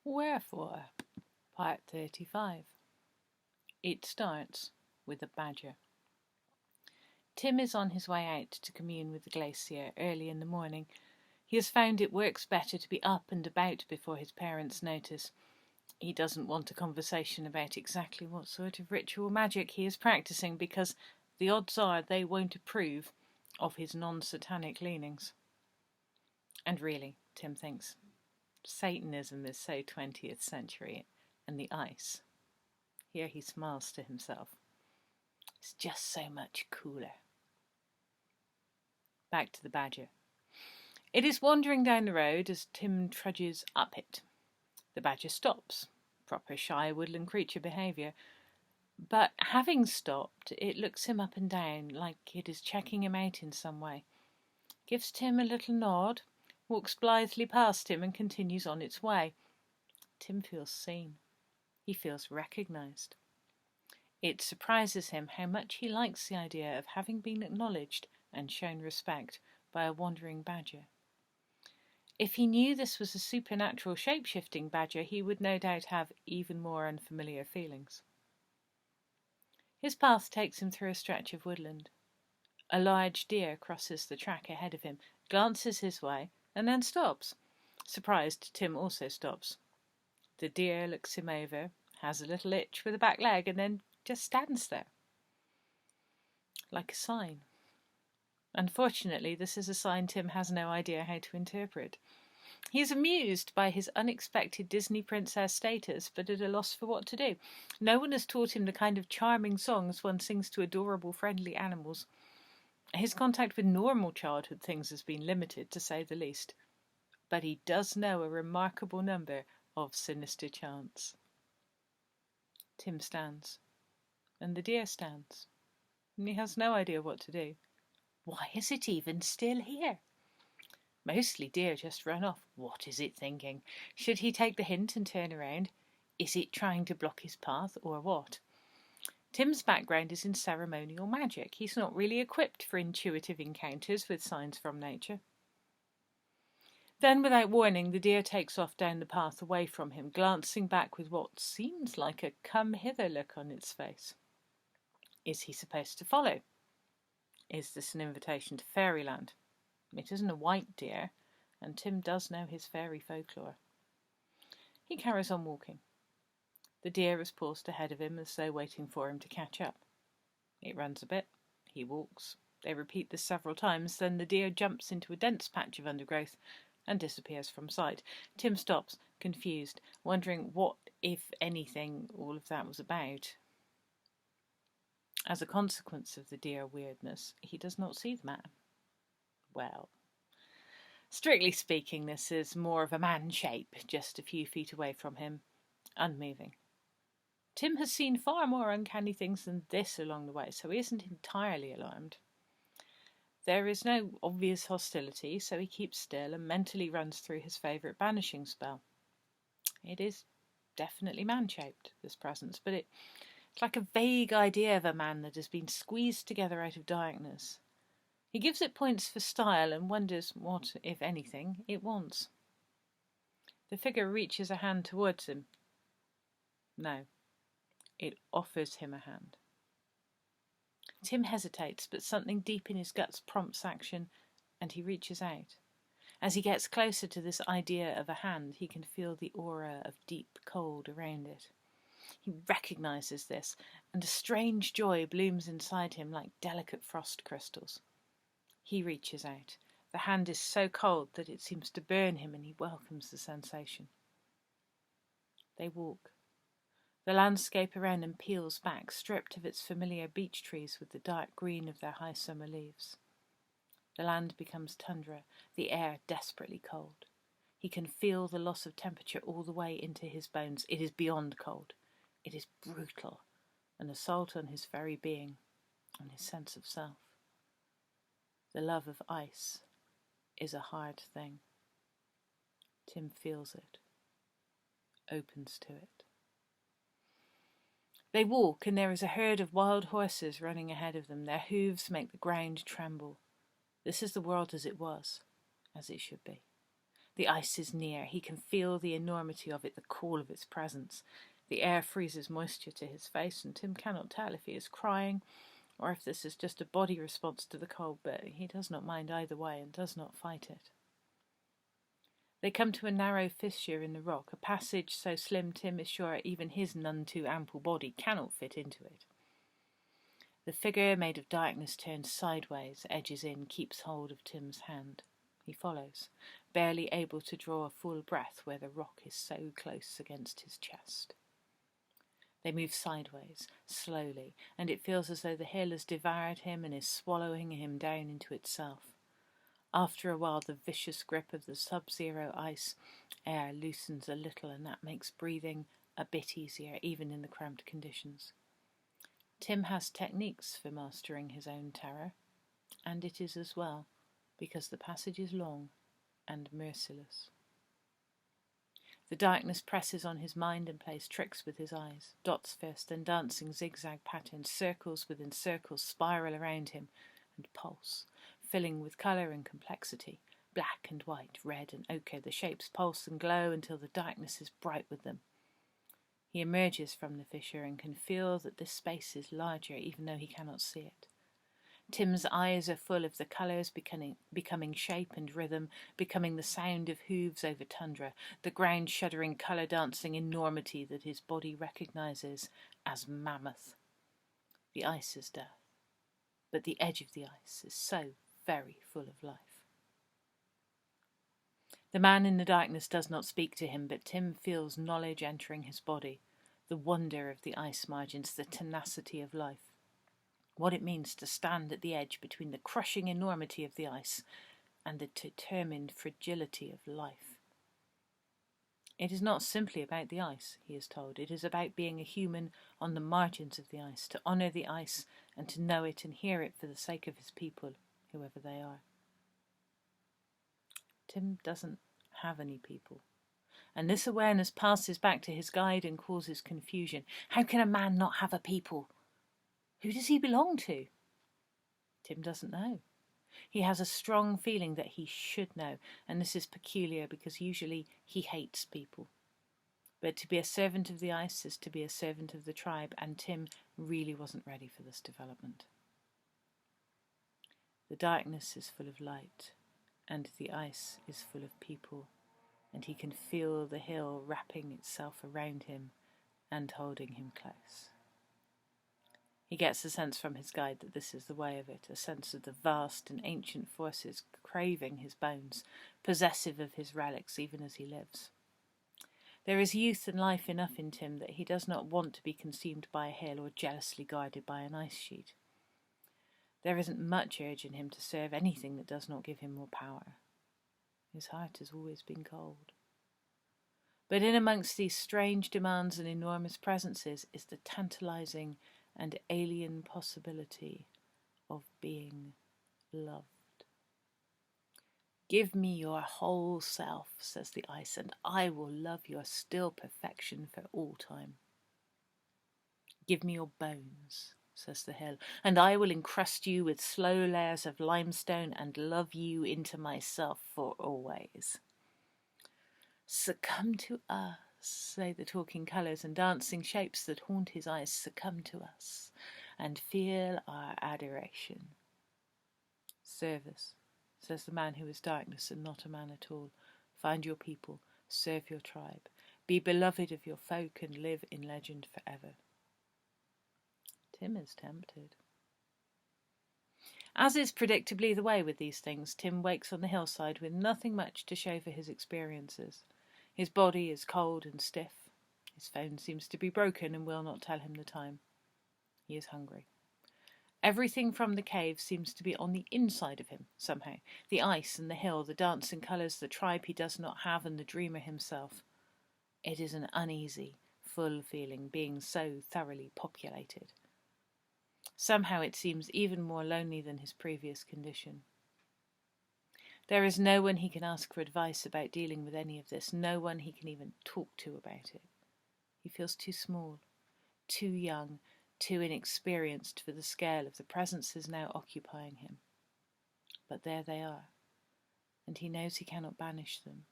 Wherefore, Part 35. It starts with a badger. Tim is on his way out to commune with the glacier early in the morning. He has found it works better to be up and about before his parents notice. He doesn't want a conversation about exactly what sort of ritual magic he is practicing, because the odds are they won't approve of his non-satanic leanings. And really, Tim thinks, Satanism is so 20th century, and the ice. Here he smiles to himself. It's just so much cooler. Back to the badger. It is wandering down the road as Tim trudges up it. The badger stops. Proper shy woodland creature behaviour. But having stopped, it looks him up and down like it is checking him out in some way. Gives Tim a little nod, walks blithely past him and continues on its way. Tim feels seen. He feels recognised. It surprises him how much he likes the idea of having been acknowledged and shown respect by a wandering badger. If he knew this was a supernatural shape-shifting badger, he would no doubt have even more unfamiliar feelings. His path takes him through a stretch of woodland. A large deer crosses the track ahead of him, glances his way, and then stops. Surprised, Tim also stops. The deer looks him over, has a little itch with a back leg, and then just stands there. Like a sign. Unfortunately, this is a sign Tim has no idea how to interpret. He is amused by his unexpected Disney princess status, but at a loss for what to do. No one has taught him the kind of charming songs one sings to adorable, friendly animals. His contact with normal childhood things has been limited, to say the least. But he does know a remarkable number of sinister chants. Tim stands, and the deer stands, and he has no idea what to do. Why is it even still here? Mostly deer just run off. What is it thinking? Should he take the hint and turn around? Is it trying to block his path, or what? Tim's background is in ceremonial magic. He's not really equipped for intuitive encounters with signs from nature. Then, without warning, the deer takes off down the path away from him, glancing back with what seems like a come-hither look on its face. Is he supposed to follow? Is this an invitation to fairyland? It isn't a white deer, and Tim does know his fairy folklore. He carries on walking. The deer has paused ahead of him as though waiting for him to catch up. It runs a bit. He walks. They repeat this several times, then the deer jumps into a dense patch of undergrowth and disappears from sight. Tim stops, confused, wondering what, if anything, all of that was about. As a consequence of the deer weirdness, he does not see the man. Well, strictly speaking, this is more of a man shape, just a few feet away from him, unmoving. Tim has seen far more uncanny things than this along the way, so he isn't entirely alarmed. There is no obvious hostility, so he keeps still and mentally runs through his favourite banishing spell. It is definitely man-shaped, this presence, but it's like a vague idea of a man that has been squeezed together out of darkness. He gives it points for style and wonders what, if anything, it wants. The figure reaches a hand towards him. No, it offers him a hand. Tim hesitates, but something deep in his guts prompts action, and he reaches out. As he gets closer to this idea of a hand, he can feel the aura of deep cold around it. He recognises this, and a strange joy blooms inside him like delicate frost crystals. He reaches out. The hand is so cold that it seems to burn him, and he welcomes the sensation. They walk. The landscape around them peels back, stripped of its familiar beech trees with the dark green of their high summer leaves. The land becomes tundra, the air desperately cold. He can feel the loss of temperature all the way into his bones. It is beyond cold. It is brutal, an assault on his very being, on his sense of self. The love of ice is a hard thing. Tim feels it, opens to it. They walk, and there is a herd of wild horses running ahead of them. Their hooves make the ground tremble. This is the world as it was, as it should be. The ice is near. He can feel the enormity of it, the call of its presence. The air freezes moisture to his face, and Tim cannot tell if he is crying or if this is just a body response to the cold, but he does not mind either way and does not fight it. They come to a narrow fissure in the rock, a passage so slim Tim is sure even his none too ample body cannot fit into it. The figure made of darkness turns sideways, edges in, keeps hold of Tim's hand. He follows, barely able to draw a full breath where the rock is so close against his chest. They move sideways, slowly, and it feels as though the hill has devoured him and is swallowing him down into itself. After a while, the vicious grip of the sub-zero ice air loosens a little, and that makes breathing a bit easier, even in the cramped conditions. Tim has techniques for mastering his own terror, and it is as well, because the passage is long and merciless. The darkness presses on his mind and plays tricks with his eyes. Dots first, then dancing zigzag patterns, circles within circles spiral around him and pulse, filling with colour and complexity. Black and white, red and ochre, the shapes pulse and glow until the darkness is bright with them. He emerges from the fissure and can feel that this space is larger, even though he cannot see it. Tim's eyes are full of the colours becoming shape and rhythm, becoming the sound of hooves over tundra, the ground shuddering colour dancing enormity that his body recognises as mammoth. The ice is death, but the edge of the ice is so very full of life. The man in the darkness does not speak to him, but Tim feels knowledge entering his body, the wonder of the ice margins, the tenacity of life. What it means to stand at the edge between the crushing enormity of the ice and the determined fragility of life. It is not simply about the ice, he is told. It is about being a human on the margins of the ice, to honour the ice and to know it and hear it for the sake of his people, whoever they are. Tim doesn't have any people. And this awareness passes back to his guide and causes confusion. How can a man not have a people? Who does he belong to? Tim doesn't know. He has a strong feeling that he should know, and this is peculiar because usually he hates people. But to be a servant of the ice is to be a servant of the tribe, and Tim really wasn't ready for this development. The darkness is full of light, and the ice is full of people, and he can feel the hill wrapping itself around him and holding him close. He gets a sense from his guide that this is the way of it, a sense of the vast and ancient forces craving his bones, possessive of his relics even as he lives. There is youth and life enough in Tim that he does not want to be consumed by a hill or jealously guarded by an ice sheet. There isn't much urge in him to serve anything that does not give him more power. His heart has always been cold. But in amongst these strange demands and enormous presences is the tantalizing and alien possibility of being loved. Give me your whole self, says the ice, and I will love your still perfection for all time. Give me your bones, says the hill, and I will encrust you with slow layers of limestone and love you into myself for always. Succumb to us, say the talking colours, and dancing shapes that haunt his eyes. Succumb to us, and feel our adoration. Service, says the man who is darkness and not a man at all. Find your people, serve your tribe, be beloved of your folk, and live in legend forever. Tim is tempted. As is predictably the way with these things, Tim wakes on the hillside with nothing much to show for his experiences. His body is cold and stiff. His phone seems to be broken and will not tell him the time. He is hungry. Everything from the cave seems to be on the inside of him, somehow. The ice and the hill, the dancing colours, the tribe he does not have, and the dreamer himself. It is an uneasy, full feeling, being so thoroughly populated. Somehow it seems even more lonely than his previous condition. There is no one he can ask for advice about dealing with any of this, no one he can even talk to about it. He feels too small, too young, too inexperienced for the scale of the presences now occupying him. But there they are, and he knows he cannot banish them.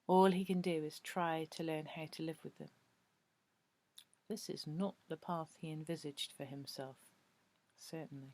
All he can do is try to learn how to live with them. This is not the path he envisaged for himself, certainly.